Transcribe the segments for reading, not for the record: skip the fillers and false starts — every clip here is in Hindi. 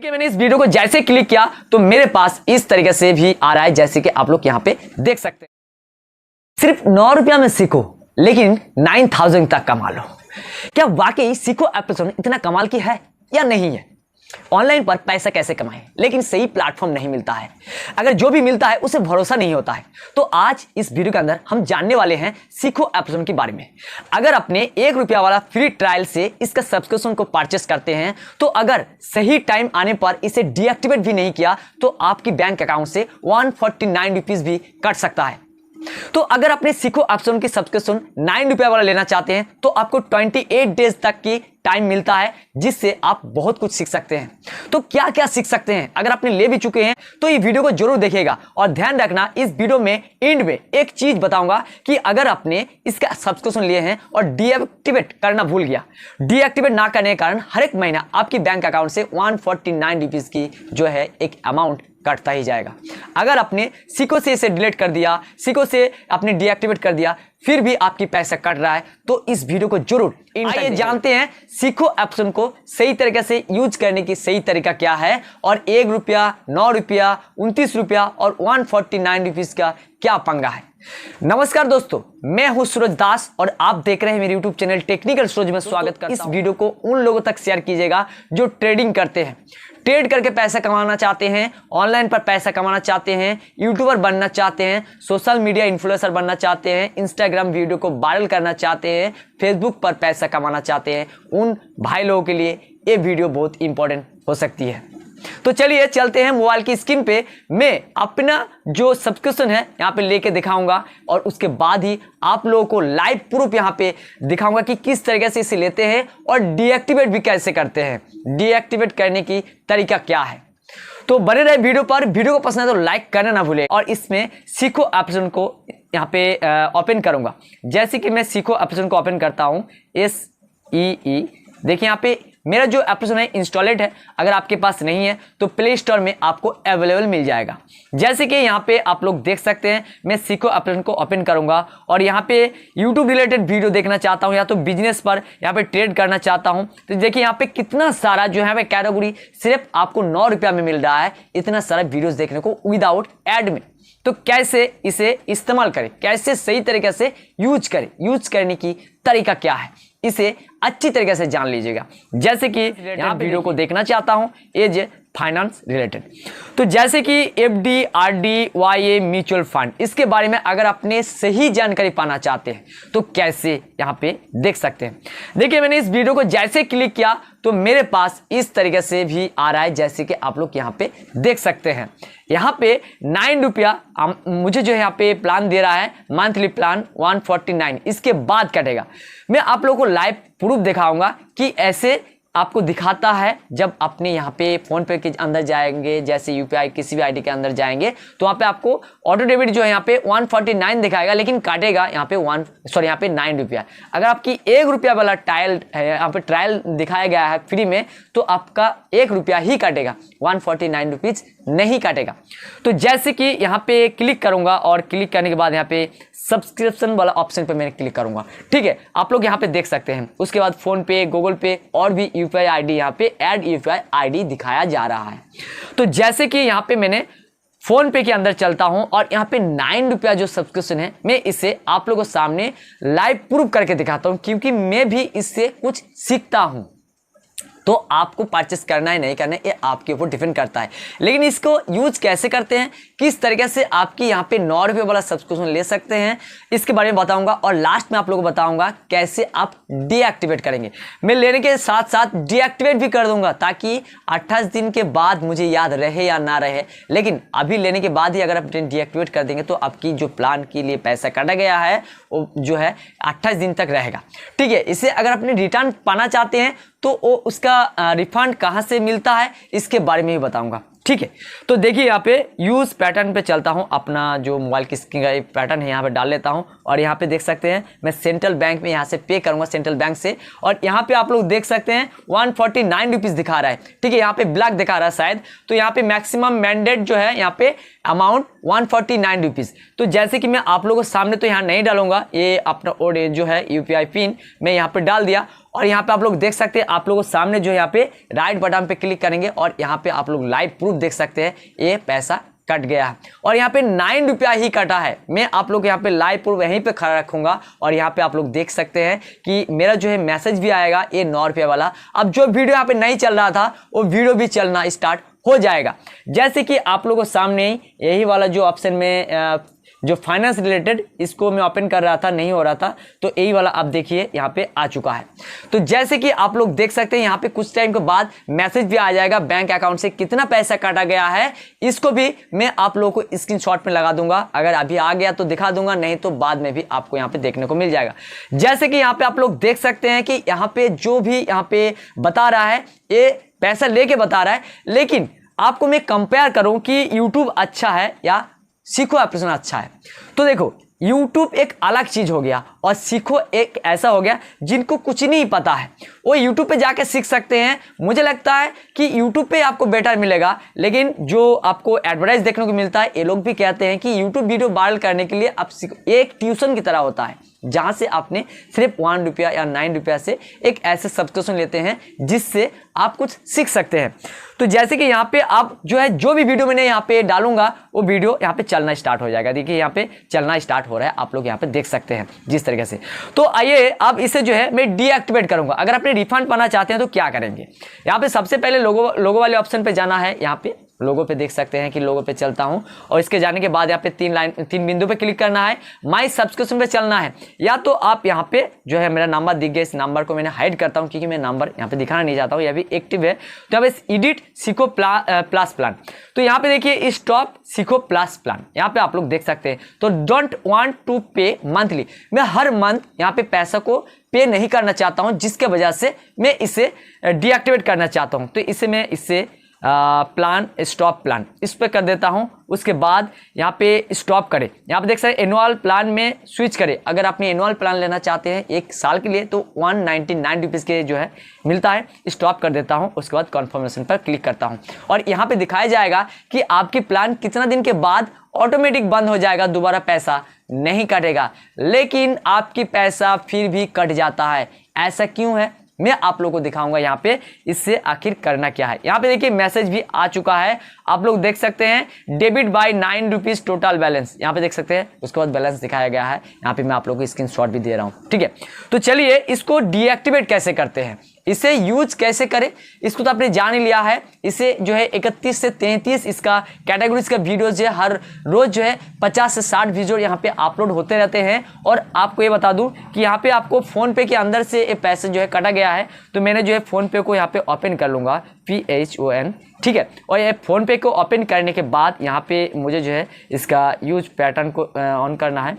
कि मैंने इस वीडियो को जैसे क्लिक किया तो मेरे पास इस तरीके से भी आ रहा है, जैसे कि आप लोग यहां पे देख सकते हैं। सिर्फ 9 रुपया में सीखो लेकिन 9000 तक कमा लो। क्या वाकई सीखो एप्लीकेशन इतना कमाल की है या नहीं है? ऑनलाइन पर पैसा कैसे कमाएं, लेकिन सही प्लेटफॉर्म नहीं मिलता है। अगर जो भी मिलता है उसे भरोसा नहीं होता है। तो आज इस वीडियो के अंदर हम जानने वाले हैं सीखो एप्लीकेशन के बारे में। अगर अपने 1 रुपया वाला फ्री ट्रायल से इसका सब्सक्रिप्शन को परचेस करते हैं, तो अगर सही टाइम आने पर इसे डीएक्टिवेट भी नहीं किया तो आपकी बैंक अकाउंट से 149 रुपीज भी कट सकता है। तो अगर अपने सीखो एप्लीकेशन की सब्सक्रिप्शन 9 रुपया वाला लेना चाहते हैं तो आपको 28 डेज तक की टाइम मिलता है, जिससे आप बहुत कुछ सीख सकते हैं। तो क्या क्या सीख सकते हैं? अगर आपने ले भी चुके हैं तो ये वीडियो को जरूर देखिएगा और ध्यान रखना, इस वीडियो में एंड में एक चीज बताऊंगा कि अगर आपने इसका सब्सक्रिप्शन लिए हैं और डीएक्टिवेट करना भूल गया, डीएक्टिवेट ना करने के कारण हर एक महीना आपकी बैंक अकाउंट से 149 रुपीज की जो है एक अमाउंट कटता ही जाएगा। अगर आपने सीखो से इसे डिलीट कर दिया, सीखो से आपने डीएक्टिवेट कर दिया, फिर भी आपकी पैसा कट रहा है, तो इस वीडियो को जरूर आइए जानते हैं सीखो एप्लीकेशन को सही तरीके से यूज करने की सही तरीका क्या है और 1 रुपया, 9 रुपया, 29 रुपया और 149 रुपीज का क्या पंगा है। नमस्कार दोस्तों, मैं हूं सूरज दास और आप देख रहे हैं मेरे YouTube चैनल टेक्निकल सूरज में स्वागत करता हूं। इस वीडियो को उन लोगों तक शेयर कीजिएगा जो ट्रेडिंग करते हैं, ट्रेड करके पैसा कमाना चाहते हैं, ऑनलाइन पर पैसा कमाना चाहते हैं, यूट्यूबर बनना चाहते हैं, सोशल मीडिया इन्फ्लुएंसर बनना चाहते हैं, इंस्टाग्राम वीडियो को वायरल करना चाहते हैं, फेसबुक पर पैसा कमाना चाहते हैं। उन भाई लोगों के लिए ये वीडियो बहुत इंपॉर्टेंट हो सकती है। तो चलिए चलते हैं मोबाइल की स्क्रीन पे। मैं अपना जो सब्सक्रिप्शन है यहाँ पे लेके दिखाऊंगा और उसके बाद ही आप लोगों को लाइव प्रूफ यहाँ पे दिखाऊंगा कि किस तरीके से इसे लेते हैं और डीएक्टिवेट भी कैसे करते हैं, डीएक्टिवेट करने की तरीका क्या है। तो बने रहे वीडियो पर। वीडियो को पसंद है तो लाइक करना ना भूलें और इसमें सीखो एप्लीकेशन को यहाँ पे ओपन करूंगा। जैसे कि मैं सीखो एप्लीकेशन को ओपन करता हूँ, SEE, देखिए यहाँ पे मेरा जो एप्लीकेशन है इंस्टॉलेड है। अगर आपके पास नहीं है तो प्ले स्टोर में आपको अवेलेबल मिल जाएगा। जैसे कि यहाँ पे आप लोग देख सकते हैं, मैं सीखो एप्लीकेशन को ओपन करूंगा और यहाँ पे यूट्यूब रिलेटेड वीडियो देखना चाहता हूँ या तो बिजनेस पर यहाँ पे ट्रेड करना चाहता हूँ। तो देखिए यहाँ पे कितना सारा जो है कैटेगरी सिर्फ आपको 9 रुपया में मिल रहा है, इतना सारा वीडियोज देखने को विदाउट एड में। तो कैसे इसे इस्तेमाल करें, कैसे सही तरीके से यूज करें, यूज करने की तरीका क्या है, इसे अच्छी तरीके से जान लीजिएगा। जैसे कि यहाँ वीडियो को देखना चाहता हूं एज फाइनेंस रिलेटेड, तो जैसे कि FD, RD, YA mutual fund, इसके बारे में अगर आपने सही जानकारी पाना चाहते हैं तो कैसे यहाँ पे देख सकते हैं। देखिए मैंने इस वीडियो को जैसे क्लिक किया तो मेरे पास इस तरीके से भी आ रहा है, जैसे कि आप लोग यहाँ पे देख सकते हैं। यहाँ पे 9 रुपया मुझे जो यहाँ पे प्लान दे रहा है, मंथली प्लान 149, इसके बाद कटेगा। मैं आप लोगों को लाइव प्रूफ दिखाऊंगा कि ऐसे आपको दिखाता है। जब अपने यहाँ पे फोन पे के अंदर जाएंगे, जैसे यूपीआई किसी भी आईडी के अंदर जाएंगे तो वहाँ पे आपको ऑटो डेबिट जो है यहाँ पे 149 दिखाएगा, लेकिन काटेगा यहाँ पे यहाँ पे 9 रुपया। अगर आपकी 1 रुपया वाला ट्रायल है, यहाँ पे ट्रायल दिखाया गया है फ्री में, तो आपका 1 रुपया ही काटेगा, 149 रुपीज नहीं काटेगा। तो जैसे कि यहाँ पे क्लिक करूंगा और क्लिक करने के बाद यहाँ पे सब्सक्रिप्शन वाला ऑप्शन पे मैं क्लिक करूंगा, ठीक है। आप लोग यहाँ पे देख सकते हैं। उसके बाद फोन पे, गूगल पे और भी यूपीआई आईडी यहाँ पे ऐड यूपीआई आईडी दिखाया जा रहा है। तो जैसे कि यहाँ पे मैंने फोन पे के अंदर चलता हूं और यहाँ पे 9 रुपया जो सब्सक्रिप्शन है, मैं इसे आप लोगों के सामने लाइव प्रूफ करके दिखाता हूं, क्योंकि मैं भी इससे कुछ सीखता हूं। तो आपको परचेस करना है नहीं करना है ये आपके ऊपर डिपेंड करता है, लेकिन इसको यूज कैसे करते हैं, किस तरीके से आपकी यहाँ पे 9 रुपये वाला सब्सक्रिप्शन ले सकते हैं, इसके बारे में बताऊंगा। और लास्ट में आप लोगों को बताऊंगा कैसे आप डीएक्टिवेट करेंगे। मैं लेने के साथ साथ डीएक्टिवेट भी कर दूंगा, ताकि 28 दिन के बाद मुझे याद रहे या ना रहे। लेकिन अभी लेने के बाद ही अगर आप डीएक्टिवेट कर देंगे तो आपकी जो प्लान के लिए पैसा काटा गया है वो जो है 28 दिन तक रहेगा, ठीक है। इसे अगर अपने रिटर्न पाना चाहते हैं तो वो उसका रिफंड कहाँ से मिलता है इसके बारे में भी बताऊंगा। ठीक है। तो देखिए यहाँ पे यूज पैटर्न पे चलता हूँ, अपना जो मोबाइल की स्क्रीन का पैटर्न है यहाँ पे डाल लेता हूँ और यहाँ पे देख सकते हैं मैं सेंट्रल बैंक में यहाँ से पे करूँगा सेंट्रल बैंक से, और यहाँ पे आप लोग देख सकते हैं 149 रुपीज़ दिखा रहा है। ठीक है, यहाँ पे ब्लैक दिखा रहा है शायद, तो यहाँ पे मैक्सिमम मैंडेट जो है यहाँ पे अमाउंट 149 रुपीज़। तो जैसे कि मैं आप लोगों के सामने तो यहाँ नहीं डालूंगा, ये अपना और जो है यूपीआई पिन मैं यहाँ पे डाल दिया, और यहाँ पे आप लोग देख सकते हैं आप लोगों के सामने जो है यहाँ पे राइट बटन पे क्लिक करेंगे और यहाँ पे आप लोग लाइव प्रूफ देख सकते हैं ये पैसा कट गया है, और यहाँ पे 9 रुपया ही कटा है। मैं आप लोग यहाँ पे लाइव प्रूफ यहीं पे खड़ा रखूंगा और यहाँ पे आप लोग देख सकते हैं कि मेरा जो है मैसेज भी आएगा ये 9 रुपये वाला। अब जो वीडियो यहाँ पे नहीं चल रहा था वो वीडियो भी चलना स्टार्ट हो जाएगा। जैसे कि आप लोगों के सामने यही वाला जो ऑप्शन में जो फाइनेंस रिलेटेड इसको मैं ओपन कर रहा था नहीं हो रहा था, तो यही वाला आप देखिए यहाँ पे आ चुका है। तो जैसे कि आप लोग देख सकते हैं यहाँ पे कुछ टाइम के बाद मैसेज भी आ जाएगा बैंक अकाउंट से कितना पैसा काटा गया है, इसको भी मैं आप लोगों को स्क्रीनशॉट में लगा दूंगा। अगर अभी आ गया तो दिखा दूंगा, नहीं तो बाद में भी आपको यहाँ पे देखने को मिल जाएगा। जैसे कि यहाँ पे आप लोग देख सकते हैं कि यहाँ पे जो भी यहाँ पे बता रहा है ये पैसा लेके बता रहा है, लेकिन आपको मैं कंपेयर करूं कि यूट्यूब अच्छा है या सीखो एप्लीकेशन अच्छा है, तो देखो YouTube एक अलग चीज हो गया और सीखो एक ऐसा हो गया जिनको कुछ नहीं पता है वो YouTube पे जाके सीख सकते हैं। मुझे लगता है कि YouTube पे आपको बेटर मिलेगा, लेकिन जो आपको एडवर्टाइज देखने को मिलता है ये लोग भी कहते हैं कि YouTube वीडियो वायरल करने के लिए आप सीखो, एक ट्यूशन की तरह होता है जहां से आपने सिर्फ 1 रुपया या 9 रुपया से एक ऐसे सब्सक्रिप्शन लेते हैं जिससे आप कुछ सीख सकते हैं। तो जैसे कि यहाँ पे आप जो है जो भी वीडियो मैंने यहाँ पे डालूंगा वो वीडियो यहाँ पे चलना स्टार्ट हो जाएगा। देखिए यहाँ पे चलना स्टार्ट हो रहा है, आप लोग यहाँ पे देख सकते हैं जिस तरीके से। तो आइए अब इसे जो है मैं डीएक्टिवेट करूंगा। अगर आपने रिफंड पाना चाहते हैं तो क्या करेंगे, यहाँ पे सबसे पहले लोगो वाले ऑप्शन पे जाना है। यहाँ पे लोगो पे देख सकते हैं कि लोगो पे चलता हूं और इसके जाने के बाद यहाँ पे तीन बिंदु पे क्लिक करना है, माई सब्सक्रिप्शन पे चलना है, या तो आप यहाँ पे जो है मेरा नंबर दिख गया, इस नंबर को मैंने हाइड करता हूं क्योंकि मैं नंबर यहाँ पे दिखाना नहीं चाहता हूँ, यह भी एक्टिव है। तो यहाँ पे एडिट सीखो प्लस प्लान, तो यहाँ पे देखिए स्टॉप सीखो प्लस प्लान, यहाँ पे आप लोग देख सकते हैं। तो डोंट वांट टू पे मंथली, मैं हर मंथ यहाँ पे पैसा को पे नहीं करना चाहता हूं, जिसके वजह से मैं इसे डीएक्टिवेट करना चाहता हूं। तो इसे मैं इससे प्लान स्टॉप प्लान इस पर कर देता हूं। उसके बाद यहाँ पे स्टॉप करें, यहाँ पे देख सकते हैं एनुअल प्लान में स्विच करें। अगर आपने एनुअल प्लान लेना चाहते हैं 1 साल के लिए तो 199 रुपीज़ के जो है मिलता है। स्टॉप कर देता हूं, उसके बाद कन्फर्मेशन पर क्लिक करता हूं और यहाँ पे दिखाया जाएगा कि आपकी प्लान कितना दिन के बाद ऑटोमेटिक बंद हो जाएगा, दोबारा पैसा नहीं कटेगा, लेकिन आपकी पैसा फिर भी कट जाता है। ऐसा क्यों है मैं आप लोगों को दिखाऊंगा यहाँ पे, इससे आखिर करना क्या है। यहाँ पे देखिए मैसेज भी आ चुका है, आप लोग देख सकते हैं debit bye 9 rupees total balance, यहाँ पे देख सकते हैं। उसके बाद बैलेंस दिखाया गया है, यहाँ पे मैं आप लोगों को स्क्रीनशॉट भी दे रहा हूँ। ठीक है, तो चलिए इसको डीएक्टिवेट कैसे करते हैं, इसे यूज कैसे करें, इसको तो आपने जान ही लिया है। इसे जो है 31 से 33 इसका कैटेगरीज का वीडियोज जो है हर रोज जो है 50 से 60 वीडियो यहाँ पे अपलोड होते रहते हैं। और आपको ये बता दूं कि यहाँ पे आपको फोन पे के अंदर से ये पैसे जो है कटा गया है, तो मैंने जो है फोन पे को यहाँ पे ओपन कर लूंगा PHON, ठीक है। और ये फोन पे को ओपन करने के बाद यहाँ पे मुझे जो है इसका यूज पैटर्न को ऑन करना है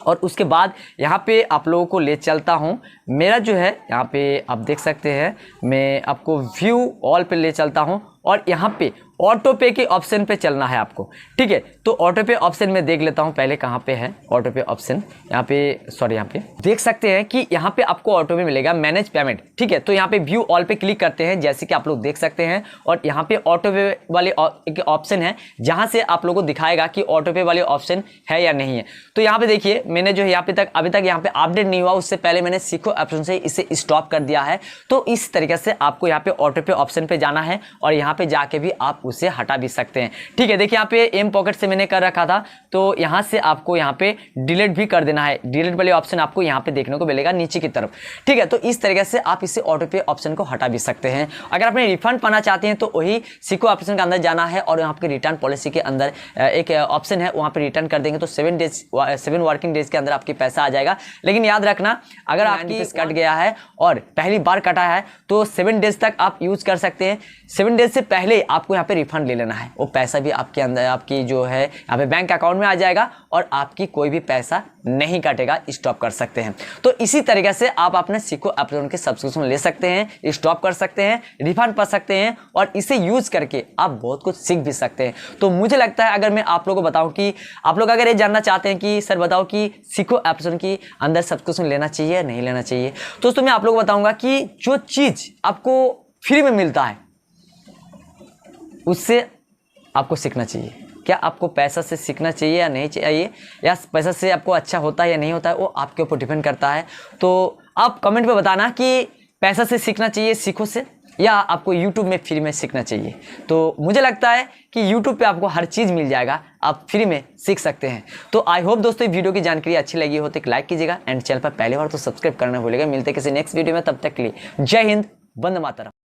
और उसके बाद यहाँ पे आप लोगों को ले चलता हूँ। मेरा जो है यहाँ पे आप देख सकते हैं, मैं आपको व्यू ऑल पे ले चलता हूँ और यहाँ पे ऑटो पे के ऑप्शन पे चलना है आपको। ठीक है, तो ऑटो पे ऑप्शन में देख लेता हूँ पहले कहाँ पे है ऑटो पे ऑप्शन। यहाँ पे सॉरी, यहाँ पे देख सकते हैं कि यहाँ पे आपको ऑटो पे मिलेगा मैनेज पेमेंट। ठीक है, तो यहाँ पे व्यू ऑल पे क्लिक करते हैं जैसे कि आप लोग देख सकते हैं, और यहाँ पे ऑटो पे वाले एक ऑप्शन है जहाँ से आप लोगों को दिखाएगा कि ऑटो पे वाले ऑप्शन है या नहीं है। तो यहाँ पे देखिए मैंने जो है यहाँ पे अभी तक यहाँ पे अपडेट नहीं हुआ, उससे पहले मैंने सीखो ऑप्शन से इसे स्टॉप कर दिया है। तो इस तरीके से आपको यहाँ पे ऑटो पे ऑप्शन पे जाना है और यहाँ पे जाके भी आप उसे हटा भी सकते हैं। ठीक है, देखिए यहाँ पे एम पॉकेट से मैंने कर रखा था, तो यहाँ से आपको यहाँ पे डिलीट भी कर देना है। डिलीट वाले ऑप्शन आपको यहाँ पे देखने को मिलेगा नीचे की तरफ। ठीक है, तो इस तरीके से आप इसे ऑटो पे ऑप्शन को हटा भी सकते हैं। अगर आपने रिफंड पाना चाहते हैं तो वही सीखो ऑप्शन के अंदर जाना है और यहाँ पे रिटर्न पॉलिसी के अंदर एक ऑप्शन है, वहाँ पे रिटर्न कर देंगे तो 7 वर्किंग डेज के अंदर आपके पैसा आ जाएगा। लेकिन याद रखना, अगर आपकी कट गया है और पहली बार कटा है तो 7 डेज तक आप यूज कर सकते हैं। 7 डेज से से पहले आपको यहाँ पे रिफंड ले लेना है। वो पैसा भी आपके अंदर, आपकी जो है यहाँ पे बैंक अकाउंट में आ जाएगा और आपकी कोई भी पैसा नहीं काटेगा, स्टॉप कर सकते हैं। तो इसी तरीके से आप अपने सीखो एप्लीकेशन के सब्सक्रिप्शन ले सकते हैं, स्टॉप कर सकते हैं, रिफंड पा सकते हैं और इसे यूज करके आप बहुत कुछ सीख भी सकते हैं। तो मुझे लगता है अगर मैं आप लोगों को बताऊं कि आप लोग अगर ये जानना चाहते हैं कि सर बताओ कि सीखो एप्लीकेशन की अंदर सब्सक्रिप्शन लेना चाहिए या नहीं लेना चाहिए, तो दोस्तों मैं आप लोगों को बताऊंगा कि जो चीज आपको फ्री में मिलता है उससे आपको सीखना चाहिए। क्या आपको पैसा से सीखना चाहिए या नहीं चाहिए, या पैसा से आपको अच्छा होता है या नहीं होता है, वो आपके ऊपर डिपेंड करता है। तो आप कमेंट में बताना कि पैसा से सीखना चाहिए सीखो से, या आपको YouTube में फ्री में सीखना चाहिए। तो मुझे लगता है कि YouTube पे आपको हर चीज़ मिल जाएगा, आप फ्री में सीख सकते हैं। तो आई होप दोस्तों ये वीडियो की जानकारी अच्छी लगी हो तो एक लाइक कीजिएगा एंड चैनल पर पहली बार तो सब्सक्राइब करना भूलिएगा। मिलते हैं किसी नेक्स्ट वीडियो में, तब तक के लिए जय हिंद, वंदे मातरम।